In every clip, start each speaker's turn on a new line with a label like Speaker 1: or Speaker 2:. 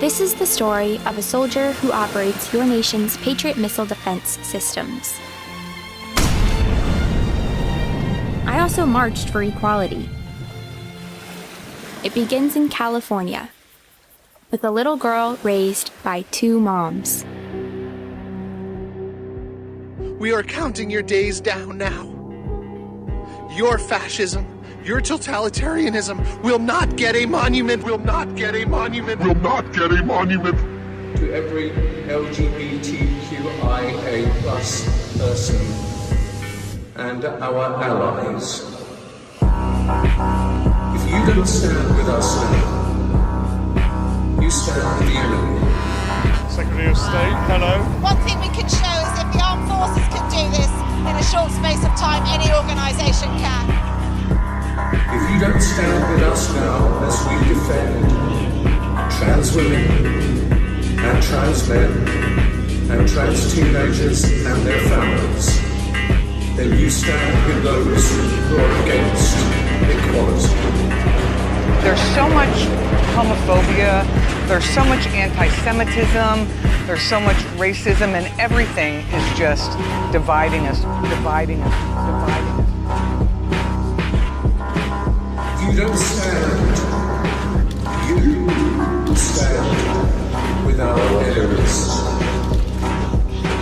Speaker 1: This is the story of a soldier who operates your nation's Patriot missile defense systems. I also marched for equality. It begins in California, with a little girl raised by two moms.
Speaker 2: We are counting your days down now. Your fascism, your totalitarianism will not get a monument, will not get a monument, will not get a monument.
Speaker 3: To every LGBTQIA+ person and our allies. If you don't stand with us now, you stand with the enemy.
Speaker 4: Secretary of State, hello.
Speaker 5: One thing we can show is if the armed forces can do this in a short space of time, any organisation can.
Speaker 3: If you don't stand with us now as we defend trans women and trans men and trans teenagers and their families, then you stand with those who are against equality.
Speaker 6: There's so much homophobia, there's so much anti-Semitism, there's so much racism, and everything is just dividing us.
Speaker 3: You don't stand, you stand with our enemies.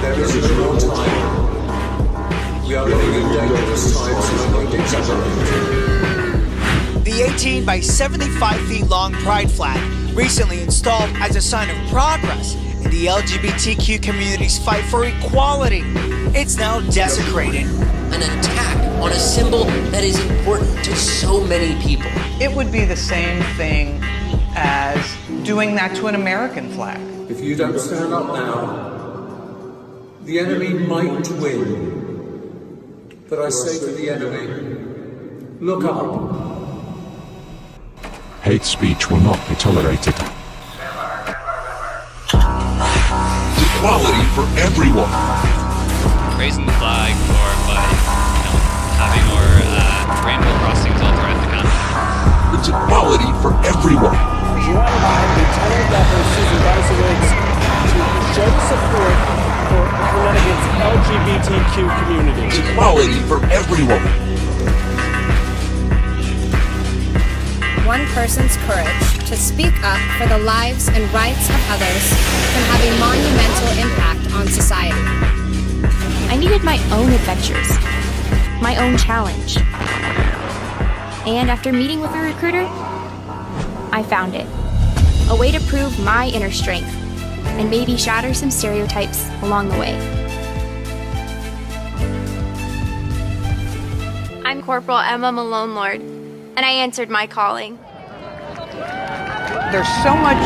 Speaker 3: There is no more time. We are living in dangerous times and I won't exaggerate.
Speaker 7: The 18 by 75 feet long pride flag, recently installed as a sign of progress in the LGBTQ community's fight for equality. It's now desecrated.
Speaker 8: An attack on a symbol that is important to so many people.
Speaker 6: It would be the same thing as doing that to an American flag.
Speaker 3: If you don't stand up now, the enemy might win. But I say to the enemy, look up.
Speaker 9: Hate speech will not be tolerated. Equality for everyone.
Speaker 10: Raising the flag or by having our rainbow crossings all throughout the country.
Speaker 9: It's equality for everyone.
Speaker 11: Join by Lieutenant Governor Susan Garza-Wiggs to show support for Connecticut's LGBTQ community.
Speaker 9: It's equality for everyone.
Speaker 12: One person's courage to speak up for the lives and rights of others can have a monumental impact on society.
Speaker 1: I needed my own adventures, my own challenge. And after meeting with a recruiter, I found it. A way to prove my inner strength and maybe shatter some stereotypes along the way. I'm Corporal Emma Malone Lord, and I answered my calling.
Speaker 6: There's so much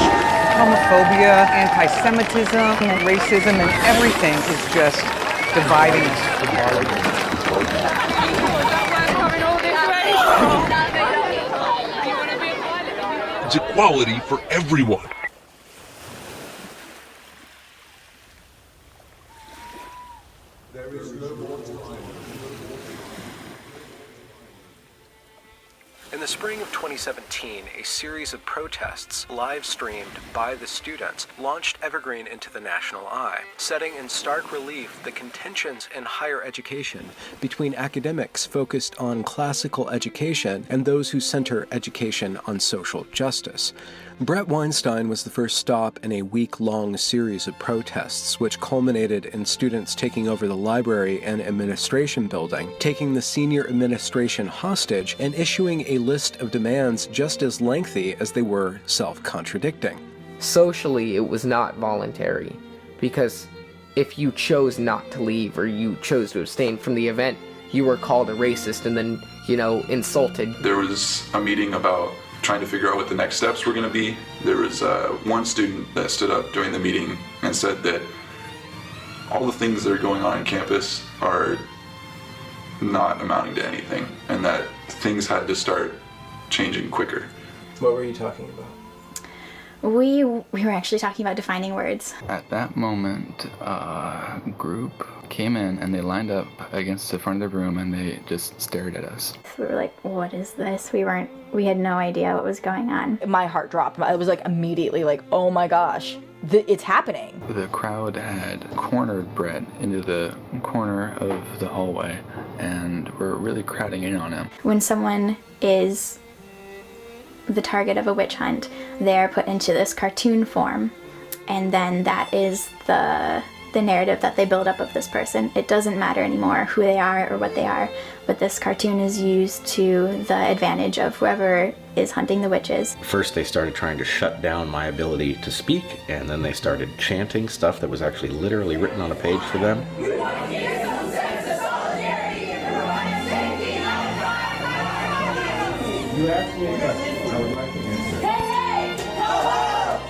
Speaker 6: homophobia, anti-Semitism, racism, and everything is just dividing us.
Speaker 9: It's equality for everyone.
Speaker 3: There is no more time.
Speaker 13: In the spring of 2017, a series of protests, live-streamed by the students, launched Evergreen into the national eye, setting in stark relief the contentions in higher education between academics focused on classical education and those who center education on social justice. Bret Weinstein was the first stop in a week-long series of protests, which culminated in students taking over the library and administration building, taking the senior administration hostage, and issuing a list of demands just as lengthy as they were self-contradicting.
Speaker 14: Socially, it was not voluntary, because if you chose not to leave or you chose to abstain from the event, you were called a racist and then, insulted.
Speaker 15: There was a meeting about trying to figure out what the next steps were going to be. There was one student that stood up during the meeting and said that all the things that are going on campus are not amounting to anything, and that things had to start changing quicker.
Speaker 13: What were you talking about?
Speaker 16: We were actually talking about defining words.
Speaker 17: At that moment, a group came in and they lined up against the front of the room and they just stared at us.
Speaker 16: We were like, what is this? We had no idea what was going on.
Speaker 18: My heart dropped. I was like immediately like, oh my gosh, it's happening.
Speaker 17: The crowd had cornered Brett into the corner of the hallway and were really crowding in on him.
Speaker 16: When someone is the target of a witch hunt, they're put into this cartoon form, and then that is the narrative that they build up of this person. It doesn't matter anymore who they are or what they are, but this cartoon is used to the advantage of whoever is hunting the witches.
Speaker 19: First they started trying to shut down my ability to speak, and then they started chanting stuff that was actually literally written on a page for them.
Speaker 3: You asked me a question. I would like to answer it. Hey, ho, ho!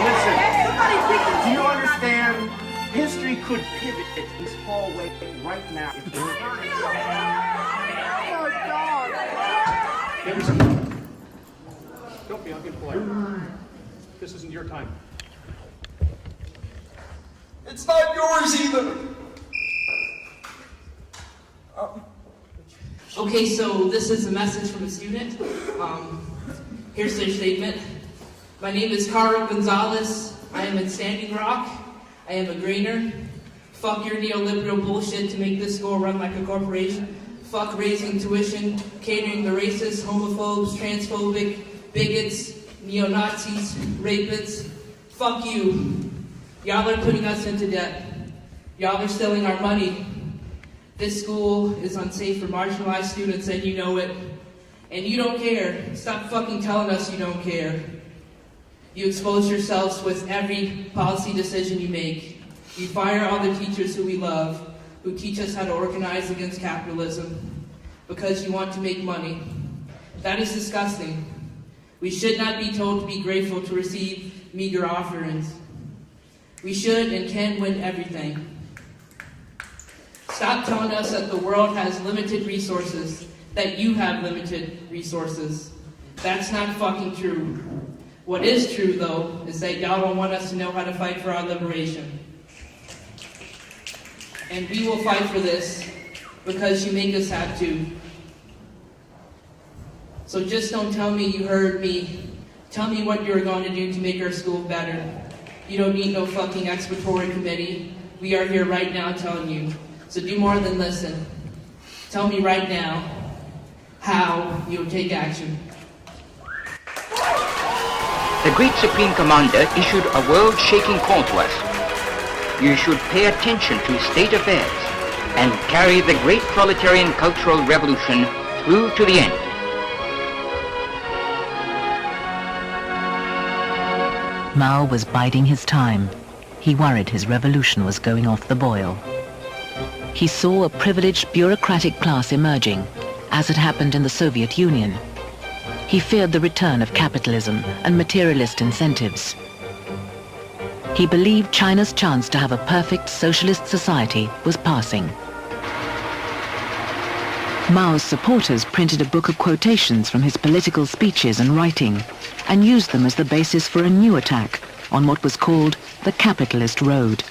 Speaker 20: Listen, do you understand? History could pivot this hallway right now.
Speaker 21: Don't be unpolite. This isn't your time.
Speaker 3: It's not yours either.
Speaker 22: Okay, so this is a message from a student. Here's their statement. My name is Carl Gonzalez. I am in Standing Rock. I am a grainer. Fuck your neoliberal bullshit to make this school run like a corporation. Fuck raising tuition, catering to racists, homophobes, transphobic, bigots, neo-Nazis, rapists. Fuck you. Y'all are putting us into debt. Y'all are stealing our money. This school is unsafe for marginalized students, and you know it. And you don't care. Stop fucking telling us you don't care. You expose yourselves with every policy decision you make. You fire all the teachers who we love, who teach us how to organize against capitalism, because you want to make money. That is disgusting. We should not be told to be grateful to receive meager offerings. We should and can win everything. Stop telling us that the world has limited resources, that you have limited resources. That's not fucking true. What is true, though, is that y'all don't want us to know how to fight for our liberation. And we will fight for this because you make us have to. So just don't tell me you heard me. Tell me what you're going to do to make our school better. You don't need no fucking exploratory committee. We are here right now telling you. So do more than listen. Tell me right now how you'll take action.
Speaker 23: The great Supreme Commander issued a world-shaking call to us. You should pay attention to state affairs and carry the great proletarian cultural revolution through to the end.
Speaker 24: Mao was biding his time. He worried his revolution was going off the boil. He saw a privileged bureaucratic class emerging, as had happened in the Soviet Union. He feared the return of capitalism and materialist incentives. He believed China's chance to have a perfect socialist society was passing. Mao's supporters printed a book of quotations from his political speeches and writing, and used them as the basis for a new attack on what was called the capitalist road.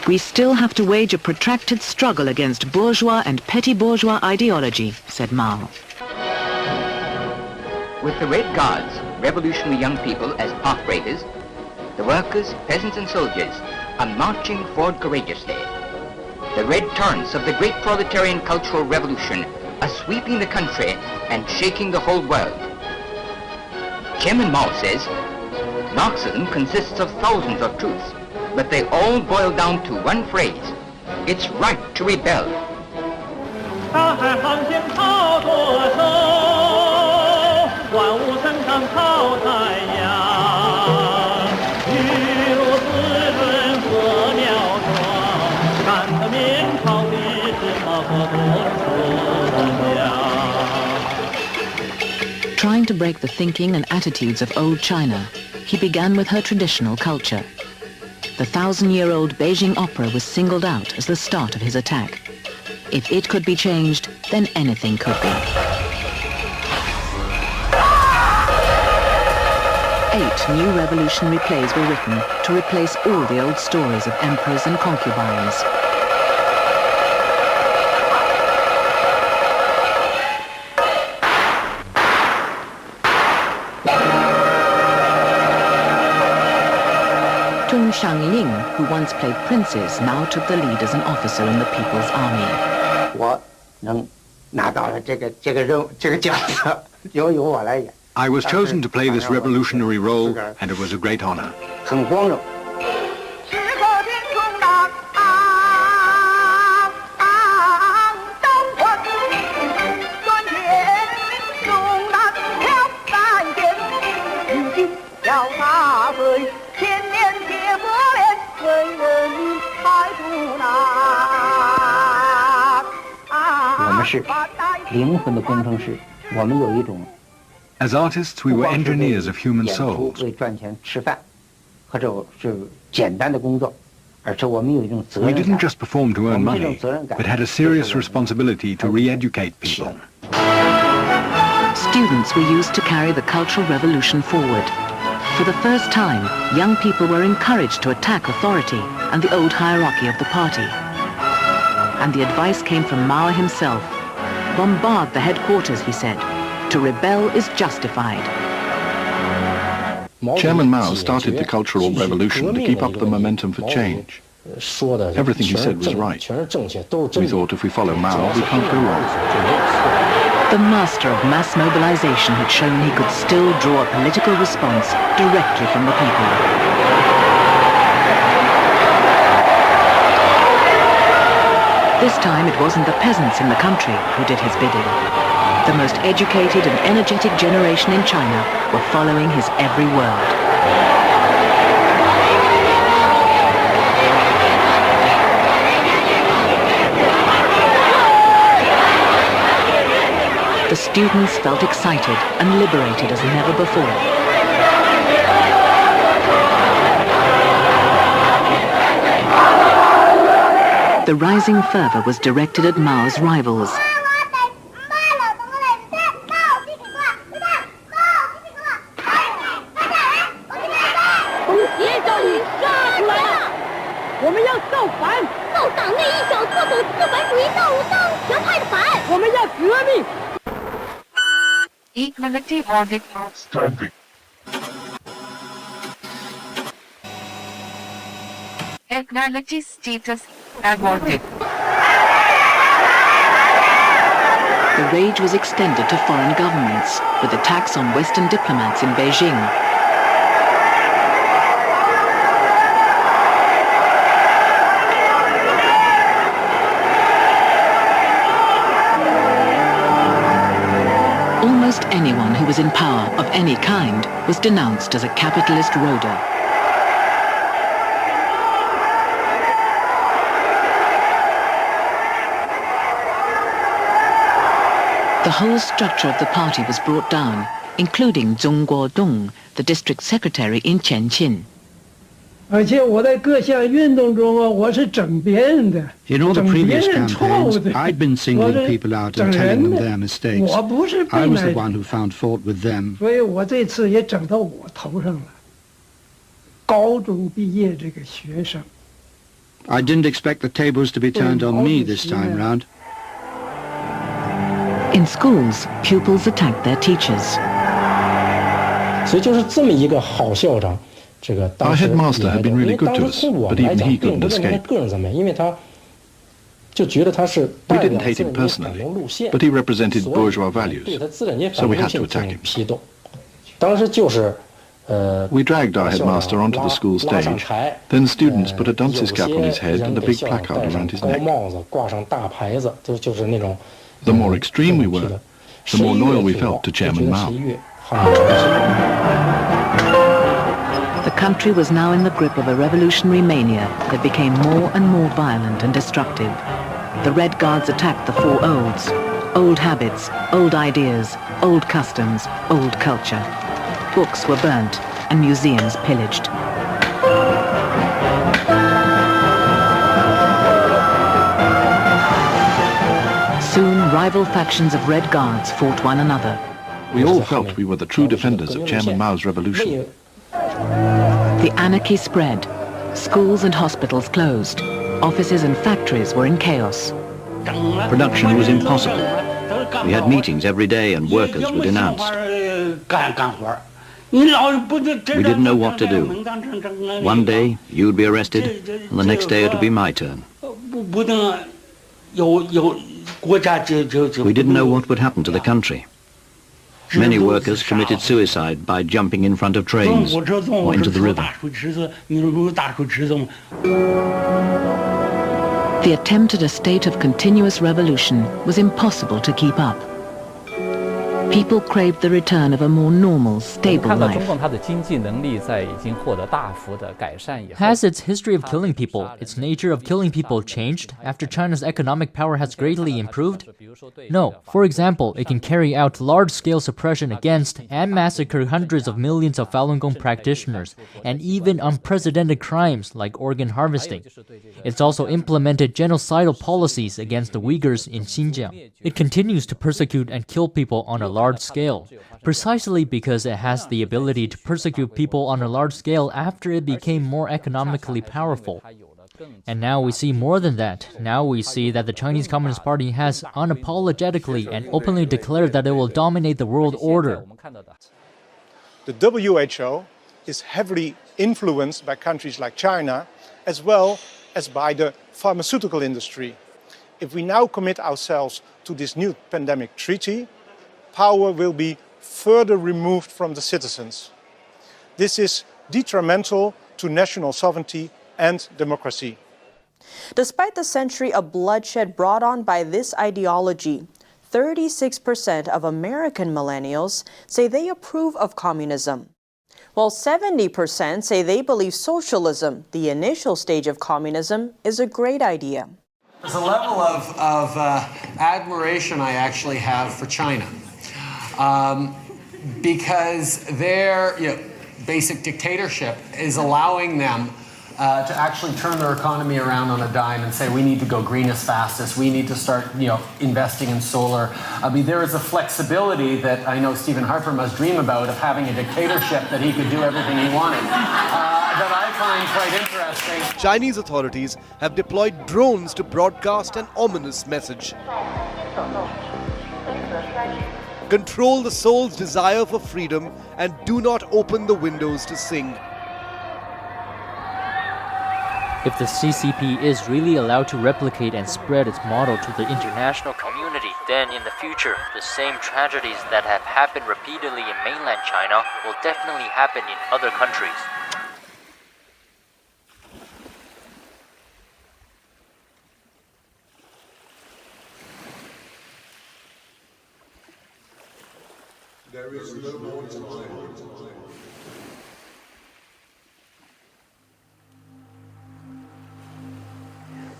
Speaker 24: We still have to wage a protracted struggle against bourgeois and petty bourgeois ideology, said Mao.
Speaker 23: With the Red Guards, revolutionary young people as path breakers, the workers, peasants and soldiers are marching forward courageously. The red torrents of the great proletarian cultural revolution are sweeping the country and shaking the whole world. Chairman Mao says, Marxism consists of thousands of truths, but they all boil down to one phrase: it's right to rebel.
Speaker 24: Trying to break the thinking and attitudes of old China, he began with her traditional culture. The 1,000-year-old Beijing opera was singled out as the start of his attack. If it could be changed, then anything could be. 8 new revolutionary plays were written to replace all the old stories of emperors and concubines. Tung Shangling, who once played princes, now took the lead as an officer in the People's Army.
Speaker 2: 我能拿到了这个任务这个角色，由我来演。
Speaker 4: I was chosen to play this revolutionary role, and it was a great honor.
Speaker 2: 很光荣。 我们是灵魂的工程师，我们有一种。
Speaker 4: As artists, we were engineers of human souls.
Speaker 2: 为赚钱吃饭，或者是简单的工作，而且我们有一种责任
Speaker 4: We
Speaker 2: 感。
Speaker 4: didn't just perform to earn money, but had a serious responsibility to re-educate people.
Speaker 24: Students were used to carry the Cultural Revolution forward. For the first time, young people were encouraged to attack authority and the old hierarchy of the party. And the advice came from Mao himself. Bombard the headquarters, he said. To rebel is justified.
Speaker 4: Chairman Mao started the Cultural Revolution to keep up the momentum for change. Everything he said was right. We thought if we follow Mao, we can't go wrong.
Speaker 24: The master of mass mobilization had shown he could still draw a political response directly from the people. This time it wasn't the peasants in the country who did his bidding. The most educated and energetic generation in China were following his every word. The students felt excited and liberated as never before. The rising fervor was directed at Mao's rivals.
Speaker 5: Equality verdict outstanding. Equality status awarded.
Speaker 24: The rage was extended to foreign governments, with attacks on Western diplomats in Beijing. Almost anyone who was in power of any kind was denounced as a capitalist roader. The whole structure of the party was brought down, including Zhong Guodong, the district secretary in Tianjin.
Speaker 7: 而且我在各项运动中啊，我是整别人的，
Speaker 25: In all the
Speaker 7: 整别
Speaker 25: previous
Speaker 7: 人错误
Speaker 25: campaigns,
Speaker 7: 的。
Speaker 25: I'd been
Speaker 7: 我
Speaker 25: singling
Speaker 7: 是
Speaker 25: people out
Speaker 7: 整
Speaker 25: and
Speaker 7: 人
Speaker 25: telling them
Speaker 7: 的
Speaker 25: their mistakes.
Speaker 7: 我不是
Speaker 25: I
Speaker 7: 被
Speaker 25: was the
Speaker 7: 来，
Speaker 25: one who found fault with them.
Speaker 7: 所以我这次也整到我头上了。高中毕业这个学生，
Speaker 25: I didn't expect the tables to be turned on me this time round.
Speaker 24: In schools, pupils attacked their teachers.
Speaker 26: 所以就是这么一个好校长，这个当
Speaker 4: Our
Speaker 26: 时
Speaker 4: headmaster had been really good to us,
Speaker 26: 从我
Speaker 4: but
Speaker 26: 们来
Speaker 4: even
Speaker 26: 讲，
Speaker 4: he
Speaker 26: 并
Speaker 4: couldn't
Speaker 26: 不认为他
Speaker 4: escape.
Speaker 26: 个人怎么样，因为他就觉得他是
Speaker 4: We
Speaker 26: 代表
Speaker 4: didn't hate
Speaker 26: 资
Speaker 4: him
Speaker 26: 本阶反
Speaker 4: personally,
Speaker 26: 动路线，
Speaker 4: but he represented
Speaker 26: 所以
Speaker 4: bourgeois
Speaker 26: 对
Speaker 4: values,
Speaker 26: 他资本阶
Speaker 4: so
Speaker 26: 反
Speaker 4: we
Speaker 26: 动路
Speaker 4: had
Speaker 26: 线
Speaker 4: to
Speaker 26: 进
Speaker 4: attack
Speaker 26: 行
Speaker 4: him.
Speaker 26: 批斗。当时就是
Speaker 4: We dragged our headmaster onto the school
Speaker 26: 拉上
Speaker 4: stage.
Speaker 26: 台，
Speaker 4: Then students put a
Speaker 26: 有
Speaker 4: dunce's cap on his
Speaker 26: 些
Speaker 4: head
Speaker 26: 人
Speaker 4: and a
Speaker 26: 给
Speaker 4: big
Speaker 26: 校长
Speaker 4: placard
Speaker 26: 戴上
Speaker 4: around his
Speaker 26: 高
Speaker 4: neck.
Speaker 26: 帽子，挂上大牌子，就是那种
Speaker 4: The more extreme we were, the more loyal we felt to Chairman Mao.
Speaker 24: The country was now in the grip of a revolutionary mania that became more and more violent and destructive. The Red Guards attacked the four olds: old habits, old ideas, old customs, old culture. Books were burnt and museums pillaged. rival factions of Red Guards fought one another.
Speaker 4: We all felt we were the true defenders of Chairman Mao's revolution.
Speaker 24: The anarchy spread. Schools and hospitals closed. Offices and factories were in chaos.
Speaker 25: Production was impossible. We had meetings every day and workers were denounced. We didn't know what to do. One day you'd be arrested, and the next day it would be my turn. We didn't know what would happen to the country. Many workers committed suicide by jumping in front of trains or into the river.
Speaker 24: The attempt at a state of continuous revolution was impossible to keep up. People craved the return of a more normal, stable life.
Speaker 1: Has its history of killing people, its nature of killing people changed after China's economic power has greatly improved? No. For example, it can carry out large-scale suppression against and massacre hundreds of millions of Falun Gong practitioners, and even unprecedented crimes like organ harvesting. It's also implemented genocidal policies against the Uyghurs in Xinjiang. It continues to persecute and kill people on a large scale, precisely because it has the ability to persecute people on a large scale after it became more economically powerful. And now we see more than that. Now we see that the Chinese Communist Party has unapologetically and openly declared that it will dominate the world order.
Speaker 6: The WHO is heavily influenced by countries like China, as well as by the pharmaceutical industry. If we now commit ourselves to this new pandemic treaty, power will be further removed from the citizens. This is detrimental to national sovereignty and democracy.
Speaker 8: Despite the century of bloodshed brought on by this ideology, 36% of American millennials say they approve of communism, while 70% say they believe socialism, the initial stage of communism, is a great idea.
Speaker 10: There's a level of admiration I actually have for China. Because their basic dictatorship is allowing them to actually turn their economy around on a dime and say we need to go green as fastest, we need to start investing in solar. I mean, there is a flexibility that I know Stephen Harper must dream about, of having a dictatorship that he could do everything he wanted, that I find quite interesting.
Speaker 11: Chinese authorities have deployed drones to broadcast an ominous message. Control the soul's desire for freedom and do not open the windows to sing.
Speaker 1: If the CCP is really allowed to replicate and spread its model to the international community, then in the future, the same tragedies that have happened repeatedly in mainland China will definitely happen in other countries.
Speaker 3: There is no more time.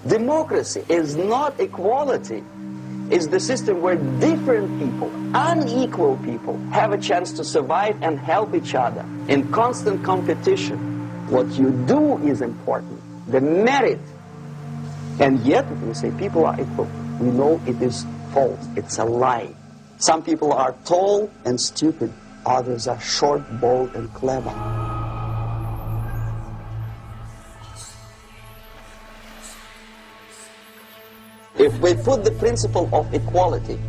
Speaker 12: Democracy is not equality. It's the system where different people, unequal people, have a chance to survive and help each other in constant competition. What you do is important, the merit. And yet, we say people are equal. We know it is false. It's a lie. Some people are tall and stupid. Others are short, bold, and clever. If we put the principle of equality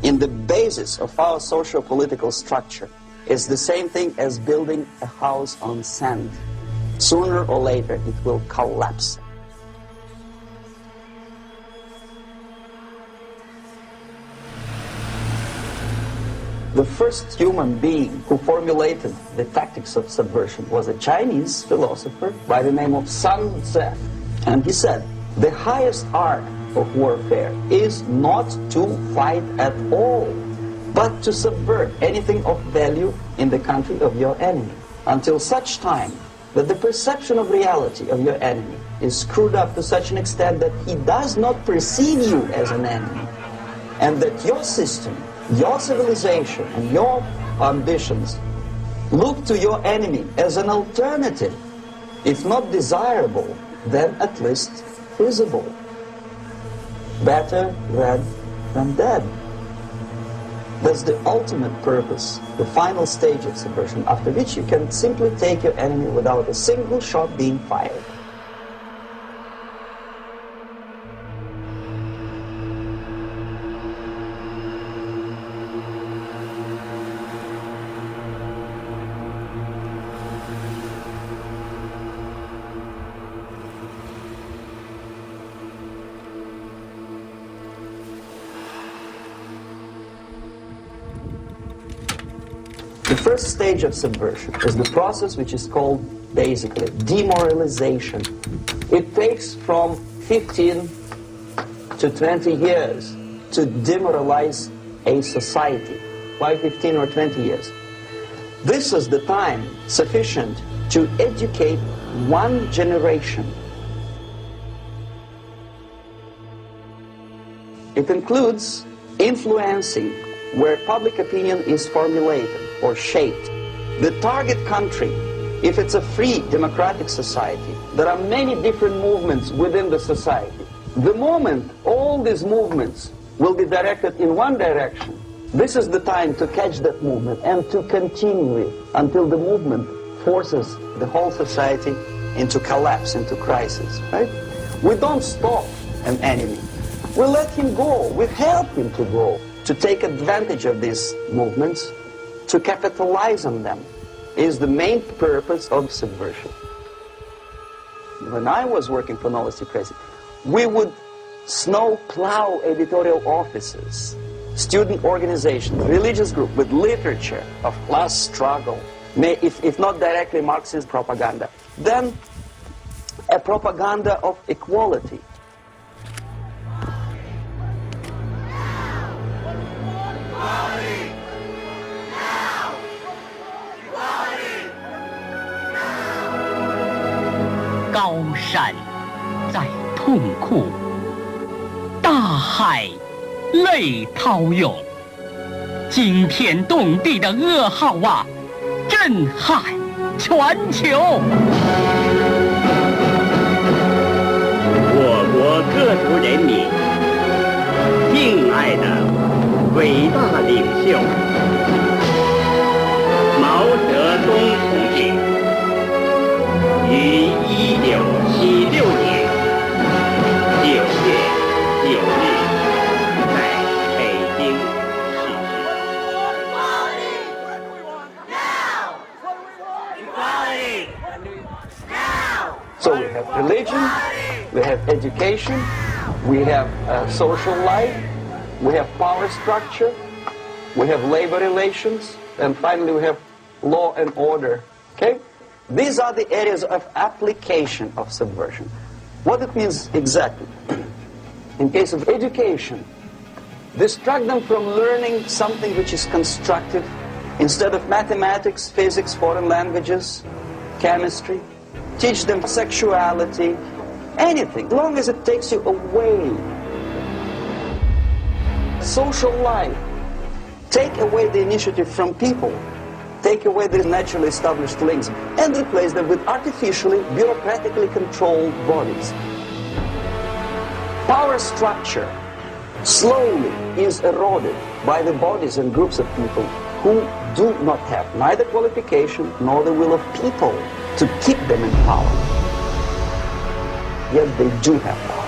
Speaker 12: in the basis of our socio-political structure, it's the same thing as building a house on sand. Sooner or later, it will collapse. The first human being who formulated the tactics of subversion was a Chinese philosopher by the name of Sun Tzu. And he said, the highest art of warfare is not to fight at all, but to subvert anything of value in the country of your enemy, until such time that the perception of reality of your enemy is screwed up to such an extent that he does not perceive you as an enemy, and that your system, your civilization, and your ambitions look to your enemy as an alternative, if not desirable, then at least feasible. Better red than dead. That's the ultimate purpose, the final stage of subversion, after which you can simply take your enemy without a single shot being fired. The first stage of subversion is the process which is called basically demoralization. It takes from 15 to 20 years to demoralize a society. Why 15 or 20 years? This is the time sufficient to educate one generation. It includes influencing where public opinion is formulated or shaped. The target country, if it's a free democratic society, there are many different movements within the society. The moment all these movements will be directed in one direction, this is the time to catch that movement and to continue it until the movement forces the whole society into collapse, into crisis, right? We don't stop an enemy. We let him go. We help him to go, to take advantage of these movements, to capitalize on them, is the main purpose of subversion. When I was working for Novosti Press, we would snow plow editorial offices, student organizations, religious groups with literature of class struggle, if not directly Marxist propaganda, then a propaganda of equality.
Speaker 9: 我国各族人民敬爱的伟大领袖毛泽东同志于1976年9月9日在北京逝世。
Speaker 12: So we have religion, we have education, we have social life, we have power structure, we have labor relations, and finally we have law and order. Okay? These are the areas of application of subversion. What it means exactly? In case of education, distract them from learning something which is constructive. Instead of mathematics, physics, foreign languages, chemistry, teach them sexuality, anything, as long as it takes you away. Social life, take away the initiative from people, take away the naturally established links, and replace them with artificially, bureaucratically controlled bodies. Power structure slowly is eroded by the bodies and groups of people who do not have neither qualification nor the will of people to keep them in power. Yet they do have power.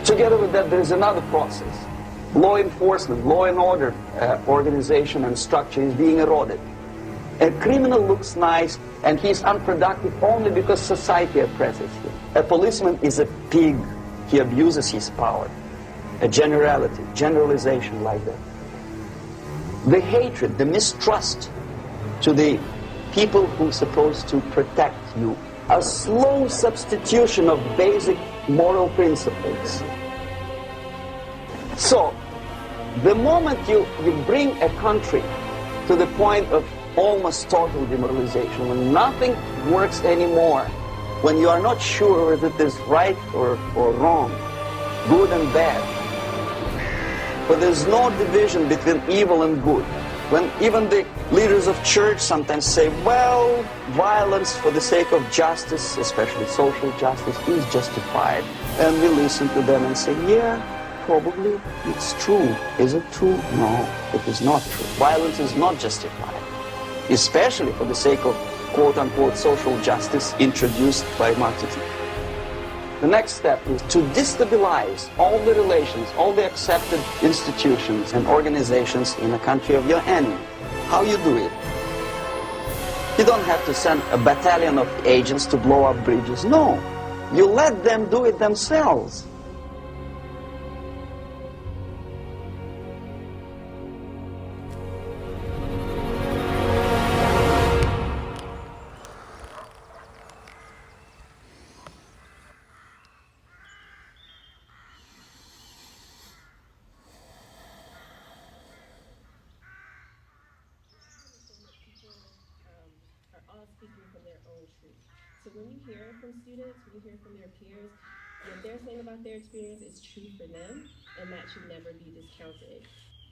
Speaker 12: Together with that, there is another process. Law enforcement, law and order organization and structure is being eroded. A criminal looks nice and he's unproductive only because society oppresses him. A policeman is a pig. He abuses his power. A generality, generalization like that. The hatred, the mistrust to the people who are supposed to protect you. A slow substitution of basic moral principles. So, the moment you bring a country to the point of almost total demoralization, when nothing works anymore, when you are not sure whether it is right or wrong, good and bad, but there's no division between evil and good, when even the leaders of church sometimes say, well, violence for the sake of justice, especially social justice, is justified, and we listen to them and say, yeah, probably it's true. Is it true? No, it is not true. Violence is not justified, especially for the sake of quote-unquote social justice introduced by Marxism. The next step is to destabilize all the relations, all the accepted institutions and organizations in the country of your enemy. How you do it? You don't have to send a battalion of agents to blow up bridges. No, you let them do it themselves.
Speaker 13: So when you hear from students, when you hear from their peers, what they're saying about their experience is true for them, and that should never be discounted.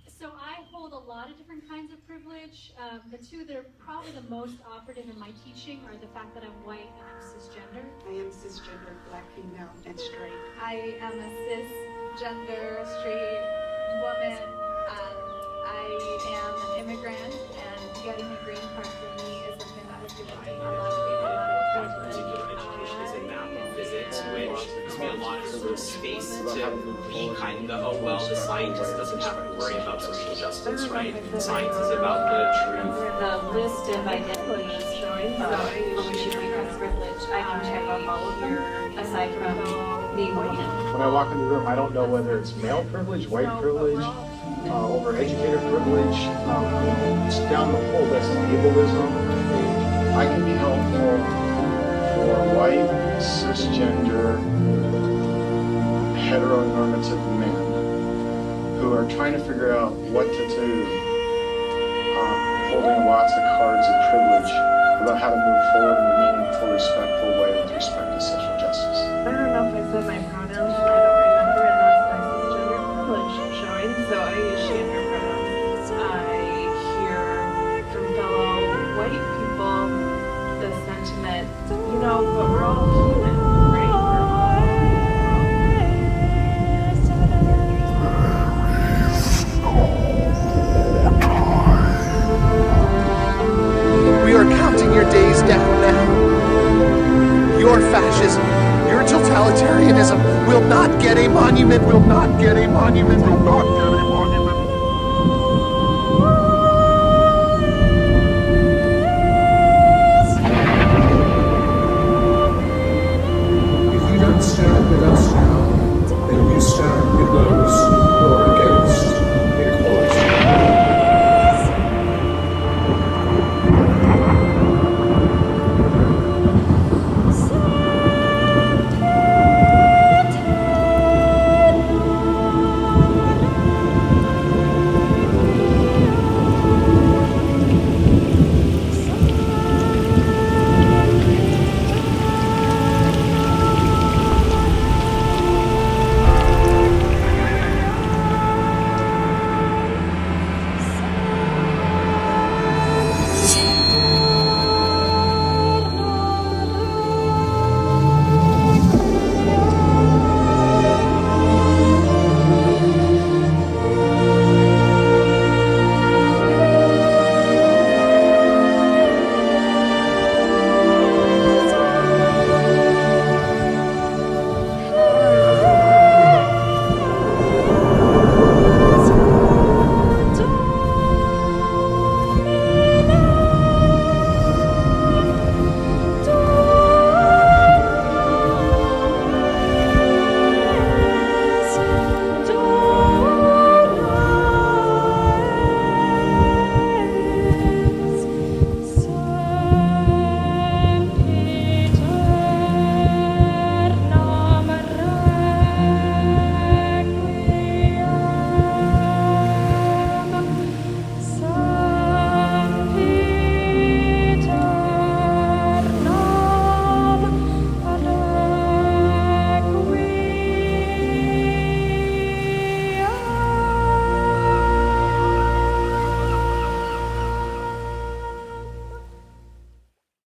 Speaker 14: So I hold a lot of different kinds of privilege. The two that are probably the most operative in my teaching are the fact that I'm white and I'm cisgender.
Speaker 15: I am cisgender, black female, and straight.
Speaker 14: I am a cisgender, straight woman. I am an immigrant, and getting a green card for me is something that was given me a lot of
Speaker 16: education in math and physics, which gives me a lot of sort of space to be kind of, oh well, the scientist doesn't have to worry about social justice, right? Science is about the truth.
Speaker 14: The list of identities showing for which you have privilege, I can check off all of them, aside from being white.
Speaker 21: When I walk in the room, I don't know whether it's male privilege, white privilege, over-educated privilege, down the whole, that's ableism. I can be helpful for white, cisgender, heteronormative men who are trying to figure out what to do, holding lots of cards of privilege about how to move forward in a meaningful, respectful way with respect to social justice.
Speaker 13: I don't know if I said my pronouns, I don't remember, and that's my cisgender privilege showing, so I use she and her pronouns. I hear from fellow white people the sentiment, you know, but we're all human, right?
Speaker 20: We are counting your days down now. Your fascism, your totalitarianism will not get a monument, will not get a monument, will not get a